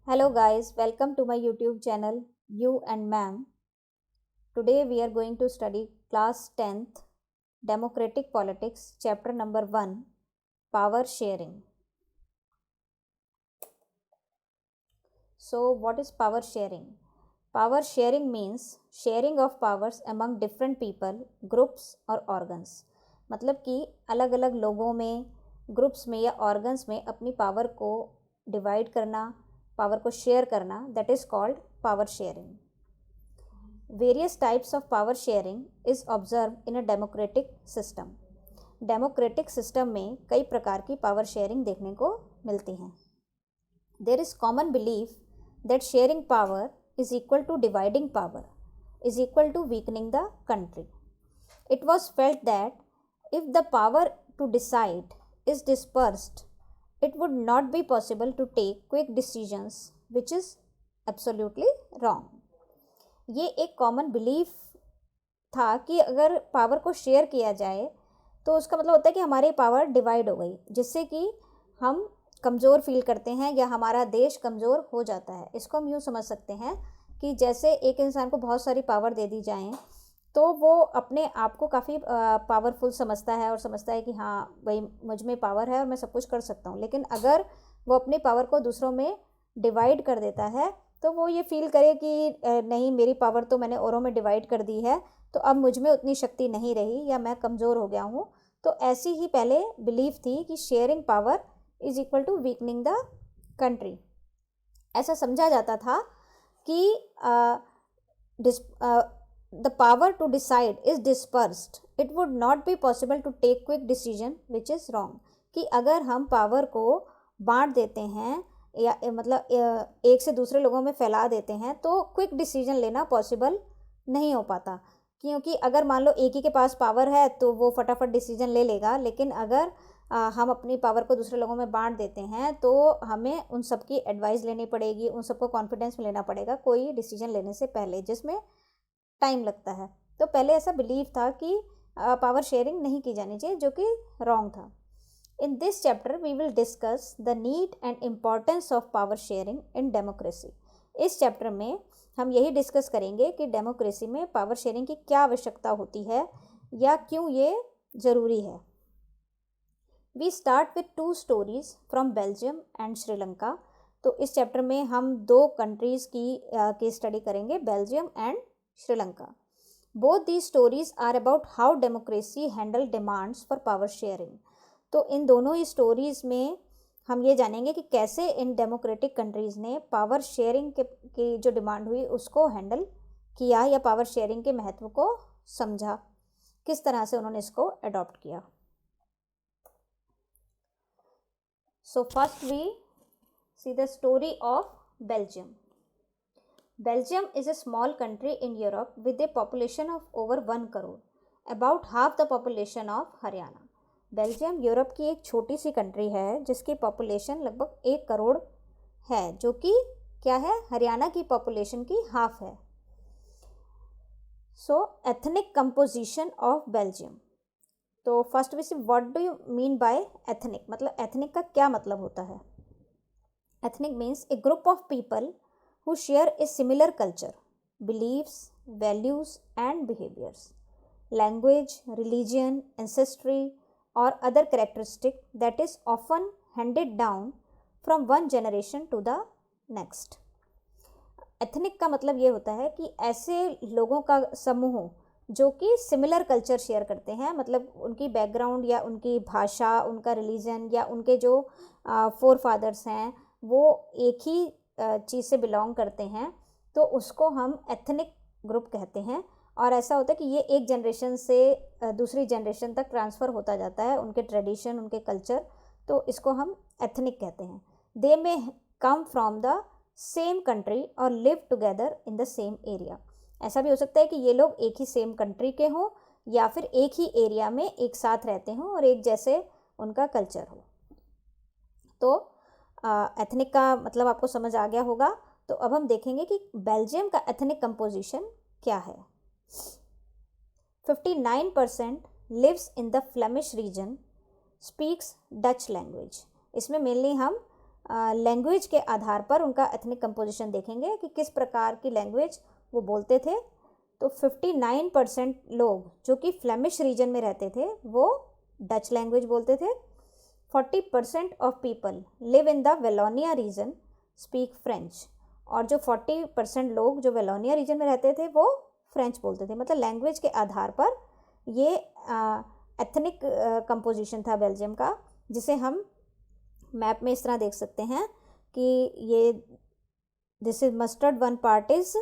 Hello guys, welcome to my YouTube channel You and Ma'am. Today we are going to study class 10th Democratic Politics chapter number 1 Power Sharing. So what is power sharing? Power sharing means sharing of powers among different people, groups और organs. मतलब कि अलग अलग लोगों में, groups में या organs में अपनी पावर को डिवाइड करना, पावर को शेयर करना, that is called power sharing. Various types of power sharing is observe in a democratic system. Democratic system में कई प्रकार की पावर शेयरिंग देखने को मिलती हैं. There is common belief that sharing power is equal to dividing power is equal to weakening the country. It was felt that if the power to decide is dispersed, it would not be possible to take quick decisions, which is absolutely wrong. ये एक common belief था कि अगर power को share किया जाए तो उसका मतलब होता है कि हमारी पावर डिवाइड हो गई, जिससे कि हम कमज़ोर फील करते हैं या हमारा देश कमज़ोर हो जाता है. इसको हम यूँ समझ सकते हैं कि जैसे एक इंसान को बहुत सारी पावर दे दी जाएं तो वो अपने आप को काफ़ी पावरफुल समझता है और समझता है कि हाँ भाई मुझ में पावर है और मैं सब कुछ कर सकता हूँ. लेकिन अगर वो अपनी पावर को दूसरों में डिवाइड कर देता है तो वो ये फील करे कि नहीं, मेरी पावर तो मैंने औरों में डिवाइड कर दी है तो अब मुझ में उतनी शक्ति नहीं रही या मैं कमज़ोर हो गया हूँ. तो ऐसी ही पहले बिलीफ थी कि sharing power is equal to weakening the country. ऐसा समझा जाता था कि the power to decide is dispersed, it would not be possible to take quick decision which is wrong. कि अगर हम पावर को बांट देते हैं या मतलब एक से दूसरे लोगों में फैला देते हैं तो क्विक डिसीजन लेना पॉसिबल नहीं हो पाता. क्योंकि अगर मान लो एक ही के पास पावर है तो वो फटाफट डिसीजन ले लेगा, लेकिन अगर हम अपनी पावर को दूसरे लोगों में बांट देते हैं तो हमें उन सब की एडवाइस लेनी पड़ेगी, उन सबको कॉन्फिडेंस में लेना पड़ेगा कोई डिसीजन लेने से पहले, जिसमें टाइम लगता है. तो पहले ऐसा बिलीव था कि पावर शेयरिंग नहीं की जानी चाहिए, जो कि रॉन्ग था. In this chapter we will discuss the need and importance of power sharing in democracy. इस चैप्टर में हम यही डिस्कस करेंगे कि डेमोक्रेसी में पावर शेयरिंग की क्या आवश्यकता होती है या क्यों ये ज़रूरी है. We start with 2 stories from Belgium and Sri Lanka. तो इस चैप्टर में हम 2 कंट्रीज़ की स्टडी करेंगे, Belgium and Sri Lanka. Both the stories are about how democracy handle demands for power sharing. तो इन दोनों ही स्टोरीज़ में हम ये जानेंगे कि कैसे इन डेमोक्रेटिक कंट्रीज़ ने पावर शेयरिंग की जो डिमांड हुई उसको हैंडल किया या पावर शेयरिंग के महत्व को समझा, किस तरह से उन्होंने इसको अडॉप्ट किया. So first we see the story of Belgium. Belgium is a small country in Europe with a population of over 1 crore, about half the population of Haryana. Belgium Europe की एक छोटी सी कंट्री है जिसकी population लगभग 1 करोड़ है, जो कि क्या है, हरियाणा की पॉपुलेशन की हाफ है. So ethnic composition of Belgium. तो first we see what do you mean by ethnic. मतलब एथनिक का क्या मतलब होता है. Ethnic means a group of people who share a similar culture, beliefs, values and behaviours, language, religion, ancestry और other characteristic that is often handed down from one generation to the next. Ethnic का मतलब ये होता है कि ऐसे लोगों का समूह जो कि सिमिलर कल्चर शेयर करते हैं, मतलब उनकी बैकग्राउंड या उनकी भाषा, उनका रिलीजन या उनके जो फोर फादर्स हैं वो एक ही चीज़ से बिलोंग करते हैं, तो उसको हम एथनिक ग्रुप कहते हैं. और ऐसा होता है कि ये एक जनरेशन से दूसरी जनरेशन तक ट्रांसफ़र होता जाता है, उनके ट्रेडिशन, उनके कल्चर, तो इसको हम एथनिक कहते हैं. They may come from the same country और live together in the same area. ऐसा भी हो सकता है कि ये लोग एक ही सेम कंट्री के हों या फिर एक ही एरिया में एक साथ रहते हों और एक जैसे उनका कल्चर हो. तो एथनिक का मतलब आपको समझ आ गया होगा. तो अब हम देखेंगे कि बेल्जियम का एथनिक कंपोजिशन क्या है. 59% lives in the Flemish region, speaks Dutch language. इसमें मेनली हम लैंग्वेज के आधार पर उनका एथनिक कंपोजिशन देखेंगे कि किस प्रकार की लैंग्वेज वो बोलते थे। तो 59% लोग जो कि फ्लेमिश रीजन में रहते थे वो डच लैंग्वेज बोलते थे। 40% of people live in the Wallonia region speak French, और जो 40% लोग जो वेलोनिया रीजन में रहते थे वो फ्रेंच बोलते थे। मतलब लैंग्वेज के आधार पर ये एथनिक कंपोजिशन था बेल्जियम का, जिसे हम मैप में इस तरह देख सकते हैं कि ये this is mustard one part is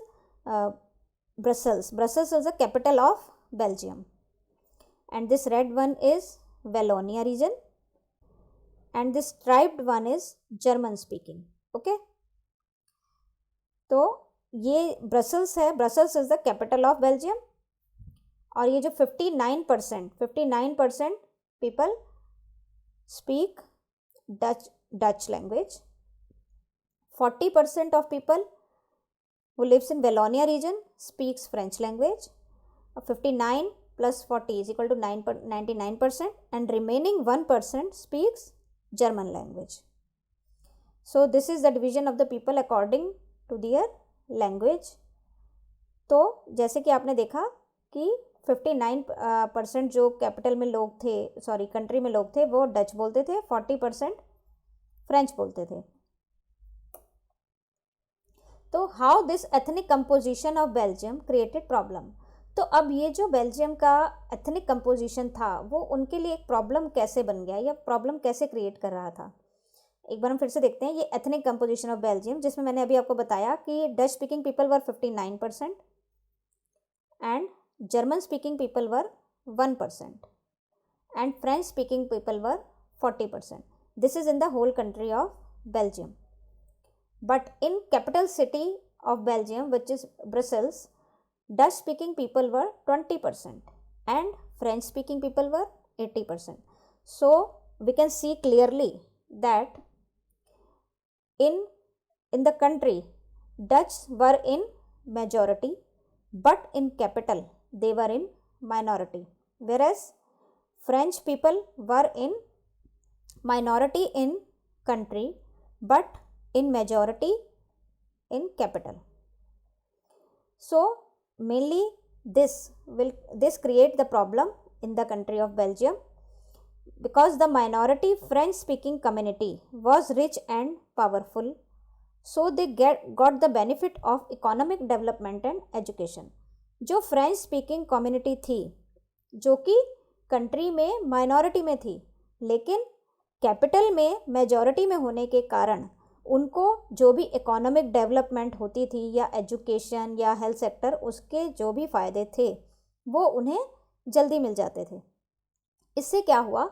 Brussels is the capital of Belgium, and this red one is Wallonia region, and this striped one is German speaking. Okay, तो ये ब्रसल्स है, Brussels is the capital of Belgium. और ये जो 59% people speak Dutch language, 40% of people who lives in Wallonia region speaks French language. 59 plus 40 is equal to 99%, and remaining 1% speaks German language. So this is the division of the people according to their language. तो जैसे कि आपने देखा कि 59% जो capital में लोग थे, सॉरी कंट्री में लोग थे, वो डच बोलते थे, 40% फ्रेंच बोलते थे। तो how this ethnic composition of Belgium created problem. तो अब ये जो बेल्जियम का एथनिक कंपोजिशन था वो उनके लिए एक प्रॉब्लम कैसे बन गया, या प्रॉब्लम कैसे क्रिएट कर रहा था। एक बार हम फिर से देखते हैं ये एथनिक कंपोजिशन ऑफ बेल्जियम, जिसमें मैंने अभी आपको बताया कि Dutch speaking people were 59% and German speaking people were 1% and French speaking people were 40%. This is in the whole country of Belgium. But in capital city of Belgium, which is Brussels, Dutch speaking people were 20% and French speaking people were 80%. So we can see clearly that in the country Dutch were in majority, but in capital they were in minority, whereas French people were in minority in country but in majority in capital. So mainly this create the problem in the country of Belgium, because the minority French speaking community was rich and powerful, so they got the benefit of economic development and education. जो French speaking community थी, जो कि country में minority में थी, लेकिन capital में majority में होने के कारण उनको जो भी इकोनॉमिक डेवलपमेंट होती थी या एजुकेशन या हेल्थ सेक्टर, उसके जो भी फ़ायदे थे वो उन्हें जल्दी मिल जाते थे। इससे क्या हुआ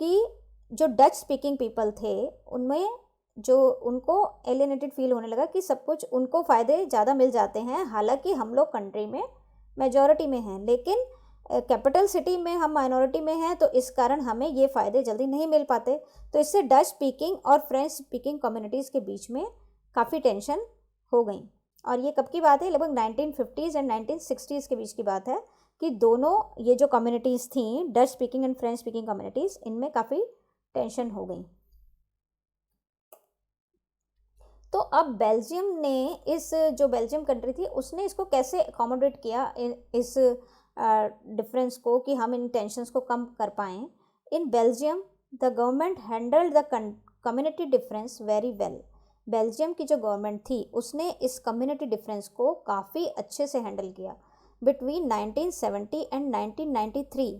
कि जो डच स्पीकिंग पीपल थे उनमें जो उनको एलियनेटेड फील होने लगा कि सब कुछ उनको फ़ायदे ज़्यादा मिल जाते हैं, हालांकि हम लोग कंट्री में मेजॉरिटी में हैं, लेकिन कैपिटल सिटी में हम माइनॉरिटी में हैं, तो इस कारण हमें ये फ़ायदे जल्दी नहीं मिल पाते। तो इससे डच स्पीकिंग और फ्रेंच स्पीकिंग कम्युनिटीज़ के बीच में काफ़ी टेंशन हो गई। और ये कब की बात है, लगभग 1950s एंड 1960s के बीच की बात है कि दोनों ये जो कम्युनिटीज़ थी, Dutch speaking and French speaking communities, इनमें काफ़ी टेंशन हो गई। तो अब बेल्जियम ने इस जो बेल्जियम कंट्री थी उसने इसको कैसे अकोमोडेट किया इस डिफरेंस को, कि हम इन टेंशन्स को कम कर पाएँ। इन Belgium the government handled the community difference very well. Belgium की जो गवर्नमेंट थी उसने इस कम्युनिटी डिफरेंस को काफ़ी अच्छे से हैंडल किया। Between 1970 and 1993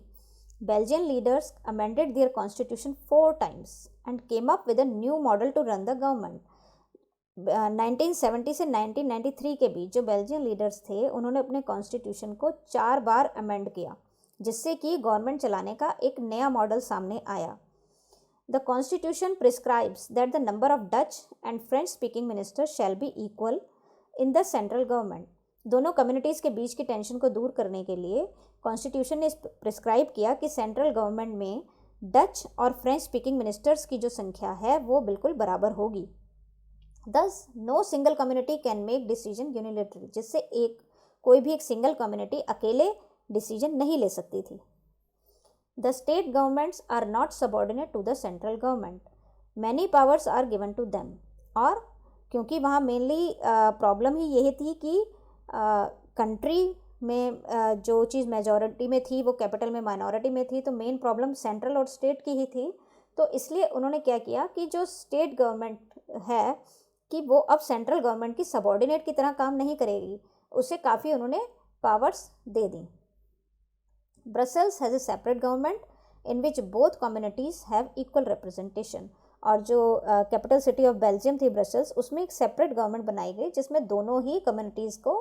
Belgian leaders amended their constitution 4 times and came up with a new model to run the government. 1970 से 1993 के बीच जो बेल्जियन लीडर्स थे उन्होंने अपने कॉन्स्टिट्यूशन को 4 बार अमेंड किया, जिससे कि गवर्नमेंट चलाने का एक नया मॉडल सामने आया। The constitution prescribes that the number of Dutch and French speaking ministers shall be equal in the central government. दोनों कम्युनिटीज़ के बीच की टेंशन को दूर करने के लिए कॉन्स्टिट्यूशन ने प्रिस्क्राइब किया कि सेंट्रल गवर्नमेंट में डच और फ्रेंच स्पीकिंग मिनिस्टर्स की जो संख्या है वो बिल्कुल बराबर होगी। Thus, no single community can make decision unilaterally, जिससे कोई भी एक सिंगल कम्युनिटी अकेले डिसीजन नहीं ले सकती थी। The state governments are not subordinate to the central government. Many powers are given to them. और क्योंकि वहाँ मेनली प्रॉब्लम ही यही थी कि कंट्री में जो चीज़ मेजॉरिटी में थी वो कैपिटल में माइनॉरिटी में थी, तो मेन प्रॉब्लम सेंट्रल और स्टेट की ही थी। तो इसलिए उन्होंने क्या किया कि जो स्टेट गवर्नमेंट है कि वो अब सेंट्रल गवर्नमेंट की सबॉर्डिनेट की तरह काम नहीं करेगी, उसे काफ़ी उन्होंने पावर्स दे दी। Brussels has a separate government in which both communities have equal representation. और जो कैपिटल सिटी ऑफ बेल्जियम थी ब्रसेल्स, उसमें एक सेपरेट गवर्नमेंट बनाई गई जिसमें दोनों ही कम्युनिटीज़ को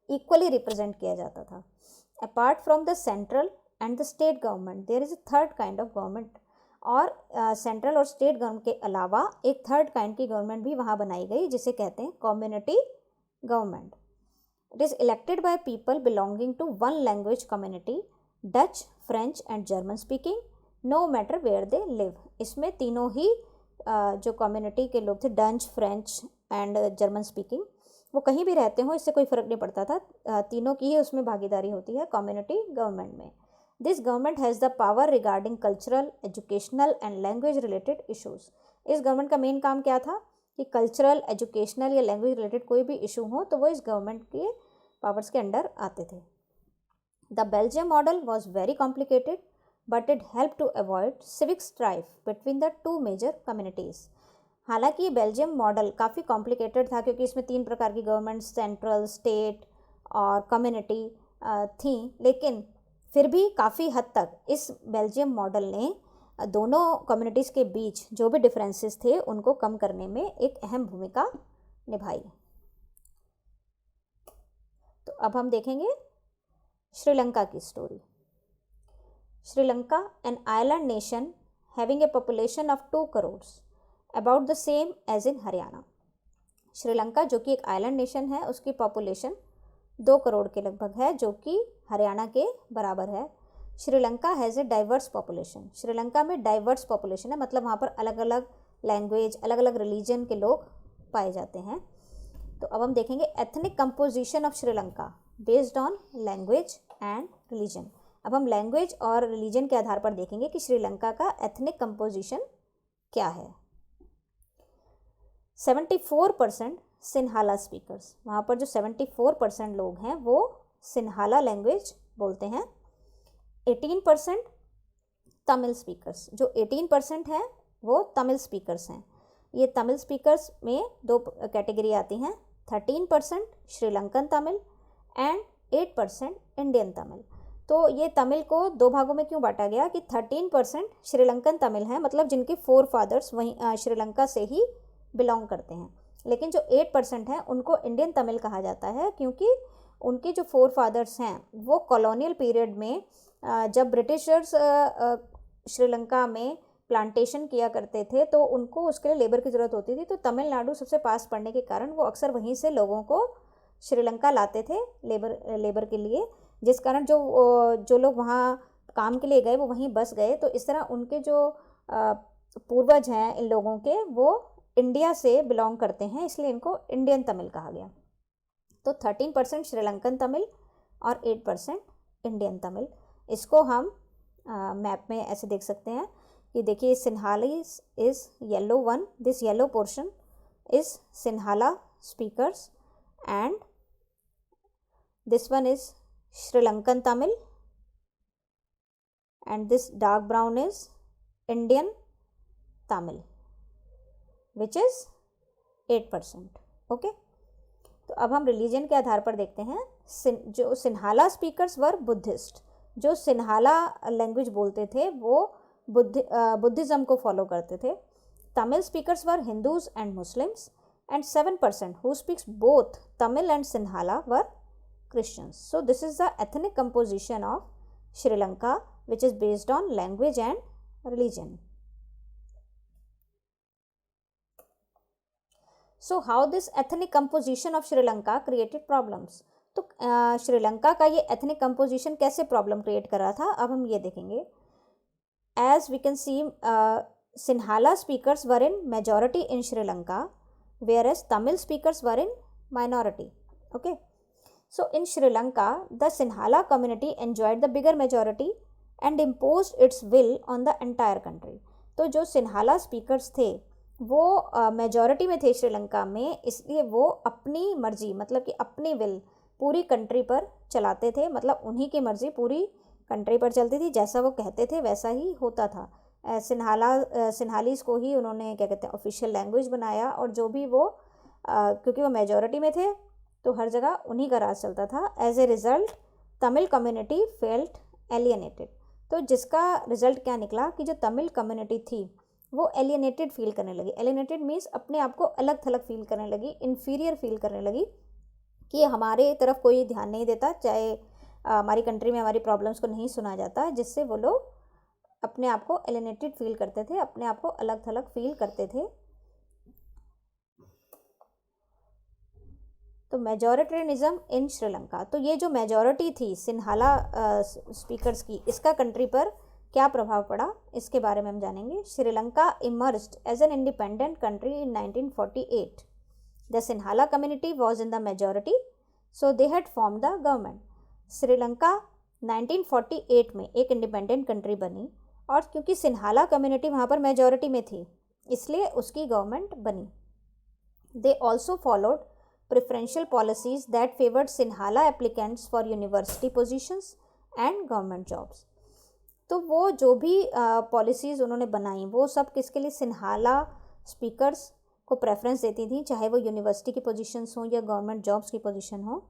इक्वली रिप्रेजेंट किया जाता था। Apart from the central and the state government there is a third kind of government. और सेंट्रल और स्टेट गवर्नमेंट के अलावा एक थर्ड काइंड की गवर्नमेंट भी वहाँ बनाई गई जिसे कहते हैं community government. It is elected by people belonging to one language community, Dutch, French and German speaking, no matter where they live. इसमें तीनों ही जो कम्युनिटी के लोग थे, Dutch, French and German speaking, वो कहीं भी रहते हो इससे कोई फ़र्क नहीं पड़ता था, तीनों की ही उसमें भागीदारी होती है कम्युनिटी गवर्नमेंट में। This government has the power regarding cultural, educational and language related issues. इस गवर्नमेंट का मेन काम क्या था कि कल्चरल, एजुकेशनल या लैंग्वेज रिलेटेड कोई भी इशू हो तो वो इस गवर्नमेंट के पावर्स के अंडर आते थे। The Belgium model was very complicated but it help to avoid civic strife between the two major communities. हालांकि ये बेल्जियम मॉडल काफ़ी कॉम्प्लिकेटेड था क्योंकि इसमें 3 प्रकार की गवर्नमेंट, सेंट्रल, स्टेट और कम्युनिटी थी, लेकिन फिर भी काफ़ी हद तक इस बेल्जियम मॉडल ने दोनों कम्युनिटीज़ के बीच जो भी डिफरेंसेस थे उनको कम करने में एक अहम भूमिका निभाई। तो अब हम देखेंगे श्रीलंका की story. Sri Lanka, an island nation having a population of 2 crore, about the same as in Haryana. Sri Lanka जो कि एक आइलैंड नेशन है, उसकी पॉपुलेशन 2 करोड़ के लगभग है, जो कि हरियाणा के बराबर है। Sri Lanka has a diverse population. Sri Lanka में डाइवर्स पॉपुलेशन है, मतलब वहाँ पर अलग अलग लैंग्वेज, अलग अलग रिलीजन के लोग पाए जाते हैं। तो अब हम देखेंगे ethnic composition of Sri Lanka based on language and religion. अब हम लैंग्वेज और रिलीजन के आधार पर देखेंगे कि श्रीलंका का एथनिक कंपोजिशन क्या है। 74% सिन्हाला स्पीकर्स, वहाँ पर जो 74% लोग हैं वो सिन्हाला लैंग्वेज बोलते हैं। 18% तमिल स्पीकर्स, जो 18% हैं वो तमिल स्पीकर्स हैं। ये तमिल स्पीकर्स में 2 कैटेगरी आती हैं, 13% श्रीलंकन तमिल एंड 8% इंडियन तमिल। तो ये तमिल को 2 भागों में क्यों बांटा गया कि 13% श्रीलंकन तमिल हैं, मतलब जिनके 4 फादर्स वहीं श्रीलंका से ही बिलोंग करते हैं, लेकिन जो 8% हैं उनको इंडियन तमिल कहा जाता है क्योंकि उनके जो 4 फादर्स हैं वो कॉलोनियल पीरियड में जब ब्रिटिशर्स श्रीलंका में प्लांटेशन किया करते थे तो उनको उसके लिए लेबर की ज़रूरत होती थी, तो तमिलनाडु सबसे पास पड़ने के कारण वो अक्सर वहीं से लोगों को श्रीलंका लाते थे लेबर के लिए, जिस कारण जो लोग वहाँ काम के लिए गए वो वहीं बस गए। तो इस तरह उनके जो पूर्वज हैं इन लोगों के वो इंडिया से बिलोंग करते हैं, इसलिए इनको इंडियन तमिल कहा गया। तो 13% श्रीलंकन तमिल और 8% इंडियन तमिल। इसको हम मैप में ऐसे देख सकते हैं कि देखिए Sinhalese is yellow one, this yellow portion is Sinhala speakers and this one is Sri Lankan Tamil and this dark brown is Indian Tamil which is 8%. Okay, तो अब हम रिलीजन के आधार पर देखते हैं। जो सिन्हाला स्पीकर्स वर बुद्धिस्ट, जो सिन्हाला लैंग्वेज बोलते थे वो बुद्धिज़्म को फॉलो करते थे। Tamil speakers were Hindus and Muslims and 7% who speaks both Tamil and Sinhala were Christians. So this is the ethnic composition of Sri Lanka, which is based on language and religion. So how this ethnic composition of Sri Lanka created problems? तो श्रीलंका का ये ethnic composition कैसे problem create कर रहा था, अब हम ये देखेंगे। As we can see, Sinhala speakers were in majority in Sri Lanka, whereas Tamil speakers were in minority. Okay. So in Sri Lanka, the Sinhala community enjoyed the bigger majority and imposed its will on the entire country. तो जो Sinhala speakers थे वो majority में थे श्रीलंका में, इसलिए वो अपनी मर्जी मतलब कि अपनी विल पूरी कंट्री पर चलाते थे, मतलब उन्हीं की मर्जी पूरी कंट्री पर चलती थी, जैसा वो कहते थे वैसा ही होता था। सिन्हालीस को ही उन्होंने क्या कहते हैं ऑफिशियल लैंग्वेज बनाया, और जो भी वो क्योंकि वो मेजॉरिटी में थे तो हर जगह उन्हीं का राज चलता था। As a result Tamil community felt alienated. तो जिसका रिजल्ट क्या निकला कि जो तमिल कम्युनिटी थी वो एलियनेटेड फील करने लगी। एलियनेटेड मीन्स अपने आप को अलग थलग फील करने लगी, इन्फीरियर फील करने लगी कि हमारे तरफ कोई ध्यान नहीं देता, चाहे हमारी कंट्री में हमारी प्रॉब्लम्स को नहीं सुना जाता, जिससे वो लोग अपने आप को एलियनेटेड फील करते थे, अपने आप को अलग थलग फील करते थे। तो मेजॉरिटेरियनिज्म इन श्रीलंका, तो ये जो मेजॉरिटी थी सिन्हाला स्पीकर्स की, इसका कंट्री पर क्या प्रभाव पड़ा इसके बारे में हम जानेंगे। Sri Lanka emerged as an independent country in 1948। The Sinhala community was in the majority, so they had form the government. Sri Lanka 1948 में एक इंडिपेंडेंट कंट्री बनी, और क्योंकि सिन्हाला कम्युनिटी वहाँ पर मेजॉरिटी में थी इसलिए उसकी गवर्नमेंट बनी। They also followed preferential policies that favored Sinhala applicants for university positions and government jobs। तो वो जो भी पॉलिसीज़ उन्होंने बनाई वो सब किसके लिए, सिन्हाला स्पीकर्स को प्रेफरेंस देती थी, चाहे वो यूनिवर्सिटी की पोजीशंस हों या गवर्नमेंट जॉब्स की पोजीशन हो।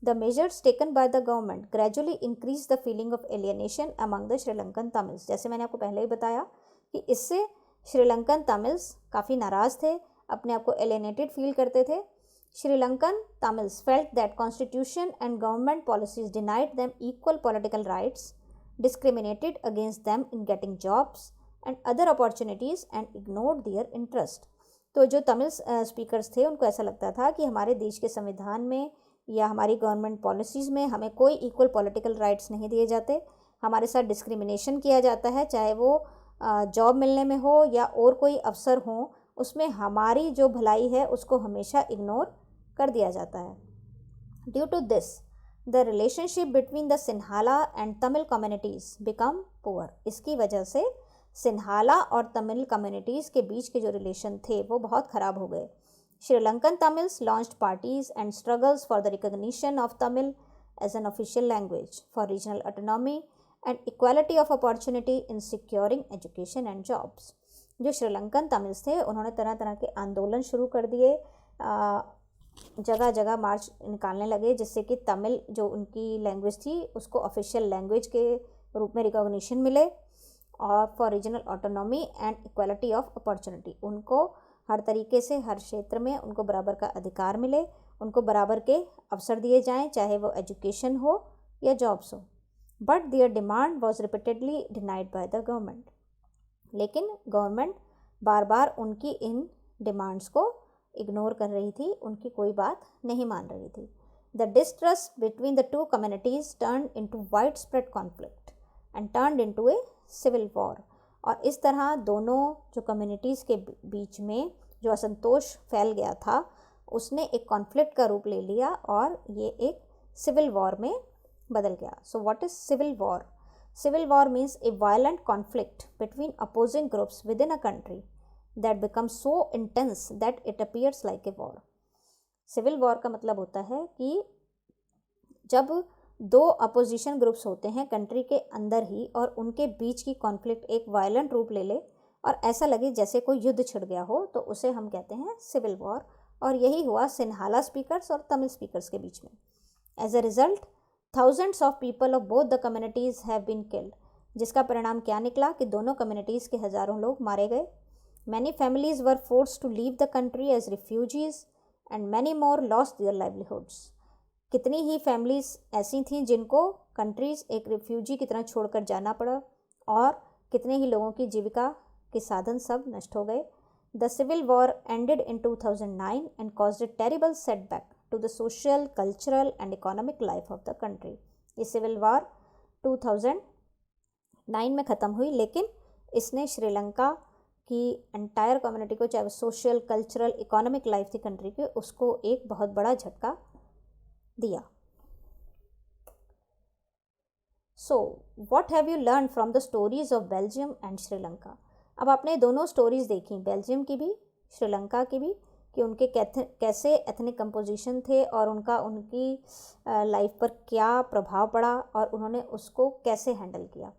The measures taken by the government gradually increase the feeling of alienation among the Sri Lankan Tamils. जैसे मैंने आपको पहले ही बताया कि इससे श्रीलंकन तमिल्स काफ़ी नाराज़ थे, अपने आप को एलियनेटेड फील करते थे। Sri Lankan Tamils felt that constitution and government policies denied them equal political rights, discriminated against them in getting jobs and other opportunities and ignored their interest। तो जो तमिल स्पीकर्स थे उनको ऐसा लगता था कि हमारे देश के संविधान में या हमारी गवर्नमेंट पॉलिसीज़ में हमें कोई इक्वल पॉलिटिकल राइट्स नहीं दिए जाते, हमारे साथ डिस्क्रिमिनेशन किया जाता है, चाहे वो जॉब मिलने में हो या और कोई अवसर हो, उसमें हमारी जो भलाई है उसको हमेशा इग्नोर कर दिया जाता है। Due to this the relationship between the Sinhala and Tamil communities become poor. इसकी वजह से सिन्हाला और तमिल कम्युनिटीज़ के बीच के जो रिलेशन थे वो बहुत ख़राब हो गए। Sri Lankan Tamils launched parties and struggles for the recognition of Tamil as an official language for regional autonomy and equality of opportunity in securing education and jobs. जो श्रीलंकन तमिल्स थे उन्होंने तरह तरह के आंदोलन शुरू कर दिए, जगह जगह मार्च निकालने लगे, जिससे कि तमिल जो उनकी लैंग्वेज थी उसको ऑफिशियल लैंग्वेज के रूप में रिकॉग्निशन मिले, और for regional autonomy and equality of opportunity, उनको हर तरीके से हर क्षेत्र में उनको बराबर का अधिकार मिले, उनको बराबर के अवसर दिए जाएं, चाहे वो एजुकेशन हो या जॉब्स हो। But their demand was repeatedly denied by the government. लेकिन गवर्नमेंट बार बार उनकी इन डिमांड्स को इग्नोर कर रही थी, उनकी कोई बात नहीं मान रही थी। The distrust between the two communities turn into wide spread conflict and turn into a civil war. और इस तरह दोनों जो कम्युनिटीज़ के बीच में जो असंतोष फैल गया था उसने एक कॉन्फ्लिक्ट का रूप ले लिया और ये एक सिविल वॉर में बदल गया। So what is civil war? Civil war means a violent conflict between opposing groups within a country that becomes so intense that it appears like a war। Civil war का मतलब होता है कि जब दो अपोजिशन ग्रुप्स होते हैं country के अंदर ही और उनके बीच की कॉन्फ्लिक्ट एक वायलेंट रूप ले ले और ऐसा लगे जैसे कोई युद्ध छिड़ गया हो, तो उसे हम कहते हैं सिविल वॉर। और यही हुआ सिन्हाला स्पीकर्स और तमिल स्पीकर्स के बीच में। As a result thousands of people of both the communities have been killed. जिसका परिणाम क्या निकला कि दोनों कम्युनिटीज़ के हज़ारों लोग मारे गए। Many families were forced to leave the country as refugees and many more lost their livelihoods। कितनी ही फैमिलीज़ ऐसी थीं जिनको कंट्रीज़ एक रिफ्यूजी की तरह छोड़कर जाना पड़ा, और कितने ही लोगों की जीविका के साधन सब नष्ट हो गए। The civil war ended in 2009 and caused a terrible setback to the social, cultural and economic life of the country. ये सिविल वॉर 2009 में ख़त्म हुई, लेकिन इसने श्रीलंका कि एंटायर कम्युनिटी को, चाहे वो सोशल, कल्चरल, इकोनॉमिक लाइफ थी कंट्री की, उसको एक बहुत बड़ा झटका दिया। So what have you learn from the stories of Belgium and Sri Lanka? अब आपने दोनों स्टोरीज देखी, बेल्जियम की भी श्रीलंका की भी, कि उनके कैसे एथनिक कंपोजिशन थे और उनकी लाइफ पर क्या प्रभाव पड़ा और उन्होंने उसको कैसे हैंडल किया।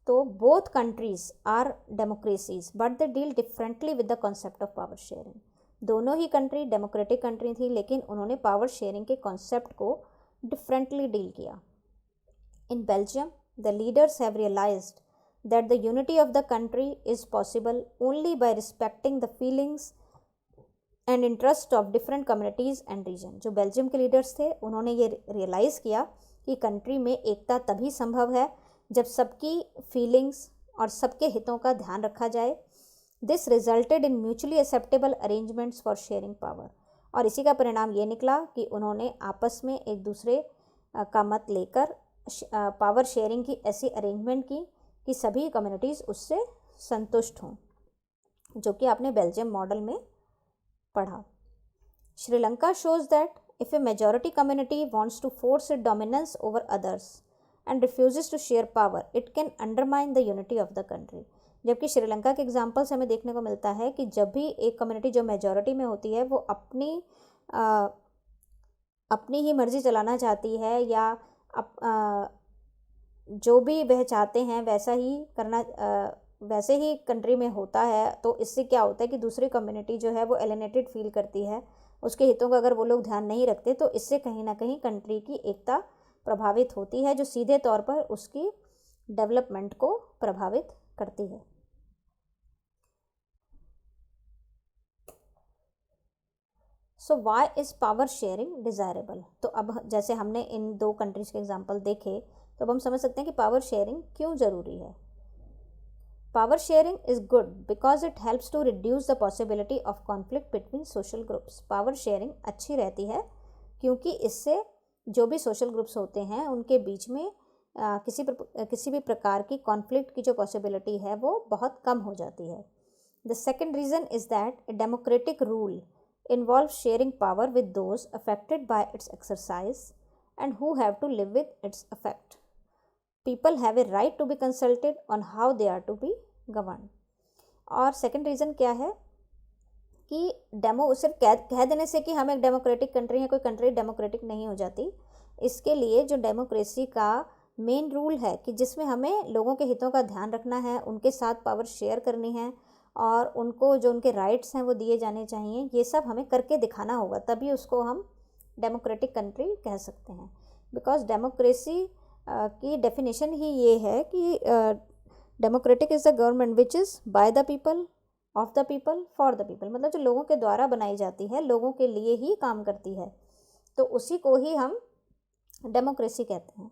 तो both countries are democracies but they deal differently with the concept of power sharing. दोनों ही कंट्री डेमोक्रेटिक कंट्री थी, लेकिन उन्होंने पावर शेयरिंग के कॉन्सेप्ट को डिफरेंटली डील किया। In Belgium the leaders have realised that the unity of the country is possible only by respecting the feelings and interest of different communities and region। जो Belgium के leaders थे उन्होंने ये realise किया कि country में एकता तभी संभव है जब सबकी फीलिंग्स और सबके हितों का ध्यान रखा जाए। This resulted in mutually acceptable arrangements for sharing power. और इसी का परिणाम ये निकला कि उन्होंने आपस में एक दूसरे का मत लेकर पावर शेयरिंग की ऐसी अरेंजमेंट की कि सभी कम्युनिटीज़ उससे संतुष्ट हों, जो कि आपने बेल्जियम मॉडल में पढ़ा। Sri Lanka shows that if a majority community wants to force it dominance over others and refuses to share power, it can undermine the unity of the country. जबकि श्रीलंका के एग्जाम्पल्स हमें देखने को मिलता है कि जब भी एक कम्युनिटी जो मेजॉरिटी में होती है वो अपनी ही मर्जी चलाना चाहती है या जो भी वह चाहते हैं वैसे ही कंट्री में होता है, तो इससे क्या होता है कि दूसरी कम्युनिटी जो है वो एलिनेटेड फील करती है। उसके हितों का अगर वो लोग ध्यान नहीं रखते तो इससे कहीं ना कहीं कंट्री की एकता प्रभावित होती है, जो सीधे तौर पर उसकी डेवलपमेंट को प्रभावित करती है। So why is power sharing desirable. तो अब जैसे हमने इन दो कंट्रीज़ के एग्जांपल देखे, तो अब हम समझ सकते हैं कि पावर शेयरिंग क्यों ज़रूरी है। Power sharing is good because it helps to reduce the possibility of conflict between social groups. Power sharing अच्छी रहती है क्योंकि इससे जो भी सोशल ग्रुप्स होते हैं उनके बीच में किसी भी प्रकार की कॉन्फ्लिक्ट की जो पॉसिबिलिटी है वो बहुत कम हो जाती है। The second reason is that a democratic rule involves sharing power with those affected by its exercise and who have to live with its effect. People have a right to be consulted on how they are to be governed. और second reason क्या है कि सिर्फ कह देने से कि हम एक डेमोक्रेटिक कंट्री हैं, कोई कंट्री डेमोक्रेटिक नहीं हो जाती। इसके लिए जो डेमोक्रेसी का मेन रूल है कि जिसमें हमें लोगों के हितों का ध्यान रखना है, उनके साथ पावर शेयर करनी है और उनको जो उनके राइट्स हैं वो दिए जाने चाहिए, ये सब हमें करके दिखाना होगा, तभी उसको हम डेमोक्रेटिक कंट्री कह सकते हैं। बिकॉज डेमोक्रेसी की डेफिनेशन ही ये है कि democratic is the government which is by the people, of the people, for the people. मतलब जो लोगों के द्वारा बनाई जाती है, लोगों के लिए ही काम करती है, तो उसी को ही हम डेमोक्रेसी कहते हैं।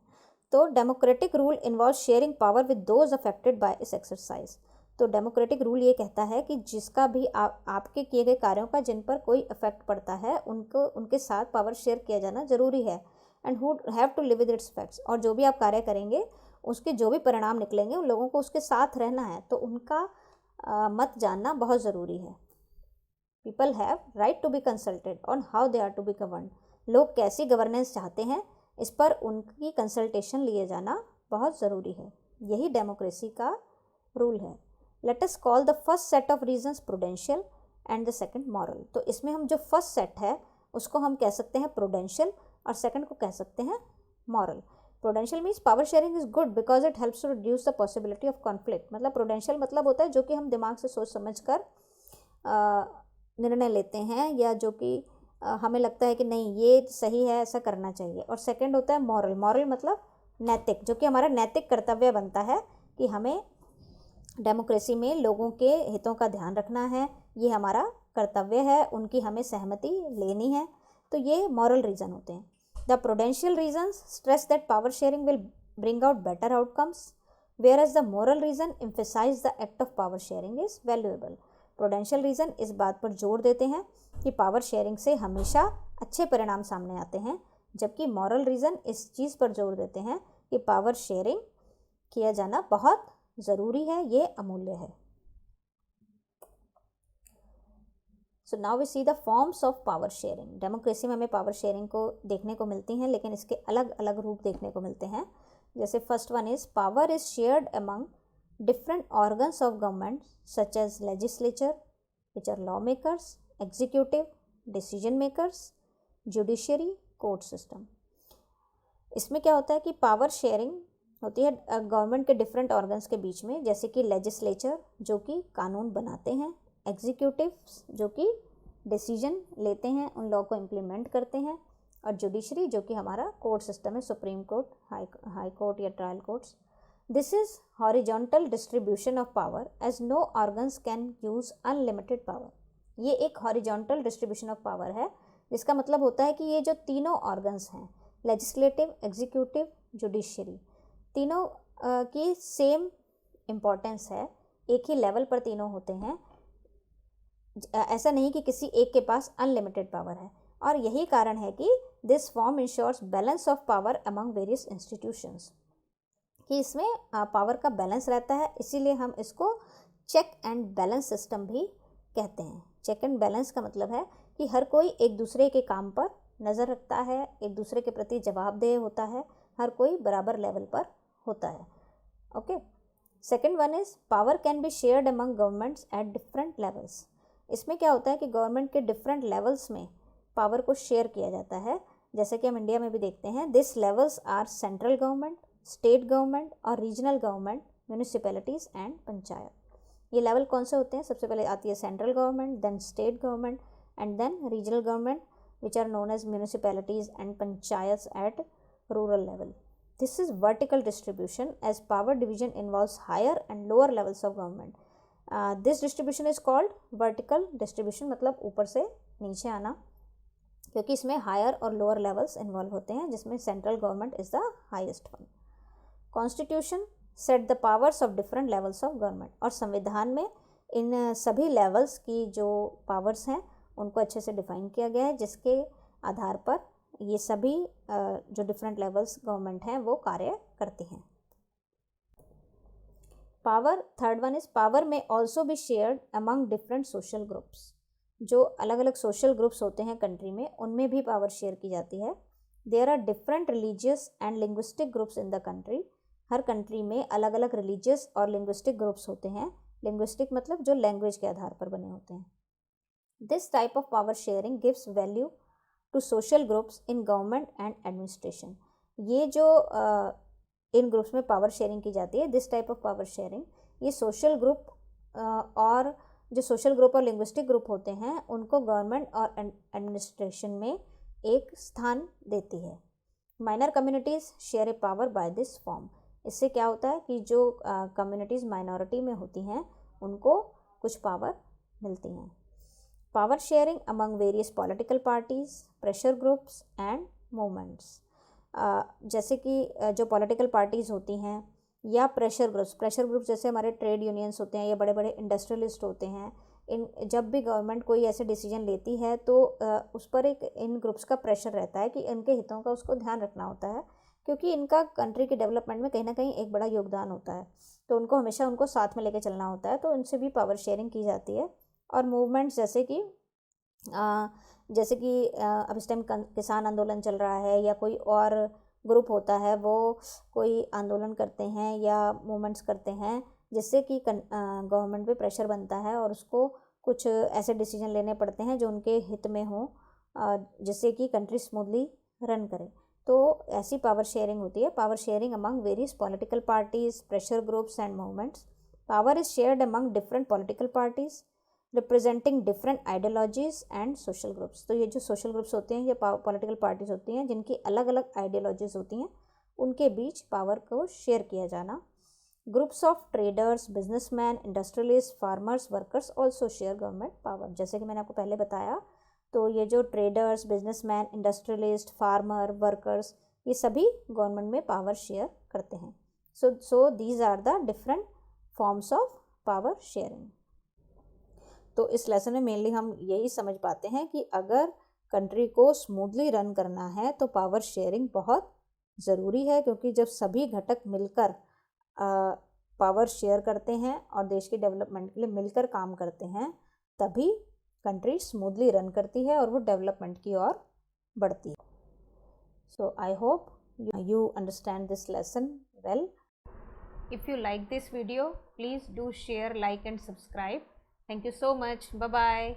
तो democratic rule involve sharing power with those affected by इस एक्सरसाइज। तो डेमोक्रेटिक रूल ये कहता है कि जिसका भी आपके किए गए कार्यों का जिन पर कोई इफेक्ट पड़ता है उनके साथ पावर शेयर किया जाना ज़रूरी है। And who have to live with its effects. और जो भी आप कार्य करेंगे उसके जो भी परिणाम निकलेंगे उन लोगों को उसके साथ रहना है, तो उनका मत जानना बहुत ज़रूरी है। People have right to be consulted on how they are to be govern. लोग कैसी गवर्नेंस चाहते हैं इस पर उनकी कंसल्टेशन लिए जाना बहुत ज़रूरी है। यही डेमोक्रेसी का रूल है। Let us call the first set of reasons prudential and the second moral. तो इसमें हम जो फर्स्ट सेट है उसको हम कह सकते हैं प्रूडेंशियल और सेकंड को कह सकते हैं moral. Prudential means power sharing is good because it helps to reduce the possibility of conflict. मतलब प्रूडेंशियल मतलब होता है जो कि हम दिमाग से सोच समझ कर निर्णय लेते हैं, या जो कि हमें लगता है कि नहीं ये सही है, ऐसा करना चाहिए। और सेकंड होता है मॉरल। मॉरल मतलब नैतिक, जो कि हमारा नैतिक कर्तव्य बनता है कि हमें डेमोक्रेसी में लोगों के हितों का ध्यान रखना है, ये हमारा कर्तव्य है, उनकी हमें सहमति लेनी है। तो ये मॉरल रीज़न होते हैं। The prudential reasons stress that power sharing will bring out better outcomes, whereas the moral reason emphasise the act of power sharing is valuable. Prudential reason इस बात पर जोर देते हैं कि पावर शेयरिंग से हमेशा अच्छे परिणाम सामने आते हैं, जबकि मॉरल रीज़न इस चीज़ पर जोर देते हैं कि पावर शेयरिंग किया जाना बहुत ज़रूरी है, ये अमूल्य है। So now we see the forms of power sharing. Democracy में हमें पावर शेयरिंग को देखने को मिलती हैं, लेकिन इसके अलग अलग रूप देखने को मिलते हैं। जैसे first one is power is shared among different organs of government such as legislature, which are lawmakers, executive, decision makers, judiciary, court system. इसमें क्या होता है कि पावर शेयरिंग होती है गवर्नमेंट के डिफरेंट ऑर्गन्स के बीच में, जैसे कि लेजिस्लेचर जो कि कानून बनाते हैं, एग्जीक्यूटिव्स जो कि डिसीजन लेते हैं, उन लॉ को इम्प्लीमेंट करते हैं, और जुडिशरी जो कि हमारा कोर्ट सिस्टम है, सुप्रीम कोर्ट, हाई कोर्ट या trial courts. This is horizontal distribution of power as no organs can use unlimited power. ये एक हॉरिजॉन्टल डिस्ट्रीब्यूशन ऑफ पावर है, जिसका मतलब होता है कि ये जो तीनों ऑर्गन्स हैं, लेजिस्लेटिव, एग्जीक्यूटिव, जुडिशरी, तीनों की सेम इम्पॉर्टेंस है, एक ही लेवल पर तीनों होते हैं. ऐसा नहीं कि किसी एक के पास अनलिमिटेड पावर है. और यही कारण है कि this form ensures balance of power among various institutions, कि इसमें पावर का बैलेंस रहता है. इसीलिए हम इसको चेक एंड बैलेंस सिस्टम भी कहते हैं. चेक एंड बैलेंस का मतलब है कि हर कोई एक दूसरे के काम पर नज़र रखता है, एक दूसरे के प्रति जवाबदेह होता है, हर कोई बराबर लेवल पर होता है. Okay. Second one is power can be shared among governments at different levels. इसमें क्या होता है कि गवर्नमेंट के डिफरेंट लेवल्स में पावर को शेयर किया जाता है, जैसे कि हम इंडिया में भी देखते हैं. This levels are central government, state government और regional government, municipalities and panchayat. ये लेवल कौन से होते हैं? सबसे पहले आती है central government, then state government and then regional government, which are known as municipalities and panchayat at rural level. This is vertical distribution as power division involves higher and lower levels of government. This distribution is called vertical distribution, मतलब ऊपर से नीचे आना, क्योंकि इसमें higher और lower levels involve होते हैं, जिसमें central government is the highest one. Constitution set the powers of different levels of government. और संविधान में इन सभी लेवल्स की जो पावर्स हैं उनको अच्छे से डिफाइन किया गया है, जिसके आधार पर ये सभी जो डिफरेंट लेवल्स गवर्नमेंट हैं वो कार्य करती हैं. Power, third one is power may also be shared among different social groups. जो अलग अलग सोशल ग्रुप्स होते हैं कंट्री में, उनमें भी पावर शेयर की जाती है. There are different religious and linguistic groups in the country. हर कंट्री में अलग अलग रिलीजियस और लिंग्विस्टिक ग्रुप्स होते हैं. लिंग्विस्टिक मतलब जो लैंग्वेज के आधार पर बने होते हैं. This type of power sharing gives value to social groups in government and administration. ये जो इन ग्रुप्स में पावर शेयरिंग की जाती है, this type of power sharing, ये सोशल ग्रुप और जो सोशल ग्रुप और लिंग्विस्टिक ग्रुप होते हैं उनको गवर्नमेंट और एडमिनिस्ट्रेशन में एक स्थान देती है. Minor communities share A power by this form. इससे क्या होता है कि जो कम्युनिटीज़ माइनॉरिटी में होती हैं उनको कुछ पावर मिलती हैं. Power sharing among various political parties, pressure groups and movements. जैसे कि जो पॉलिटिकल पार्टीज़ होती हैं या प्रेशर ग्रुप्स जैसे हमारे ट्रेड यूनियंस होते हैं या बड़े बड़े इंडस्ट्रियलिस्ट होते हैं. इन जब भी गवर्नमेंट कोई ऐसे डिसीजन लेती है तो उस पर एक इन ग्रुप्स का प्रेशर रहता है कि इनके हितों का उसको ध्यान रखना होता है, क्योंकि इनका कंट्री के डेवलपमेंट में कहीं ना कहीं एक बड़ा योगदान होता है, तो उनको हमेशा उनको साथ में लेके चलना होता है. तो इनसे भी पावर शेयरिंग की जाती है. और मूवमेंट्स जैसे कि अब इस टाइम किसान आंदोलन चल रहा है या कोई और ग्रुप होता है, वो कोई आंदोलन करते हैं या मूवमेंट्स करते हैं जिससे कि गवर्नमेंट पे प्रेशर बनता है और उसको कुछ ऐसे डिसीजन लेने पड़ते हैं जो उनके हित में हो, जिससे कि कंट्री स्मूथली रन करे. तो ऐसी पावर शेयरिंग होती है. Power sharing among various political parties, pressure groups and movements. Power is shared among different political parties representing different ideologies and social groups. तो ये जो सोशल ग्रुप्स होते हैं, ये पॉलिटिकल पार्टीज होती हैं जिनकी अलग अलग आइडियोलॉजीज होती हैं, उनके बीच पावर को शेयर किया जाना. Groups of traders, businessmen, industrialist, farmers, workers also share government power. जैसे कि मैंने आपको पहले बताया, तो ये जो traders, businessmen, industrialist, farmer, workers, ये सभी गवर्नमेंट में पावर शेयर करते हैं. So these are the different forms of power sharing. तो इस लेसन में मेनली हम यही समझ पाते हैं कि अगर कंट्री को स्मूथली रन करना है तो पावर शेयरिंग बहुत ज़रूरी है, क्योंकि जब सभी घटक मिलकर पावर शेयर करते हैं और देश के डेवलपमेंट के लिए मिलकर काम करते हैं, तभी कंट्री स्मूथली रन करती है और वो डेवलपमेंट की ओर बढ़ती है. So I hope you understand this lesson well. If you like this video, please do share, like and subscribe. Thank you so much, bye bye.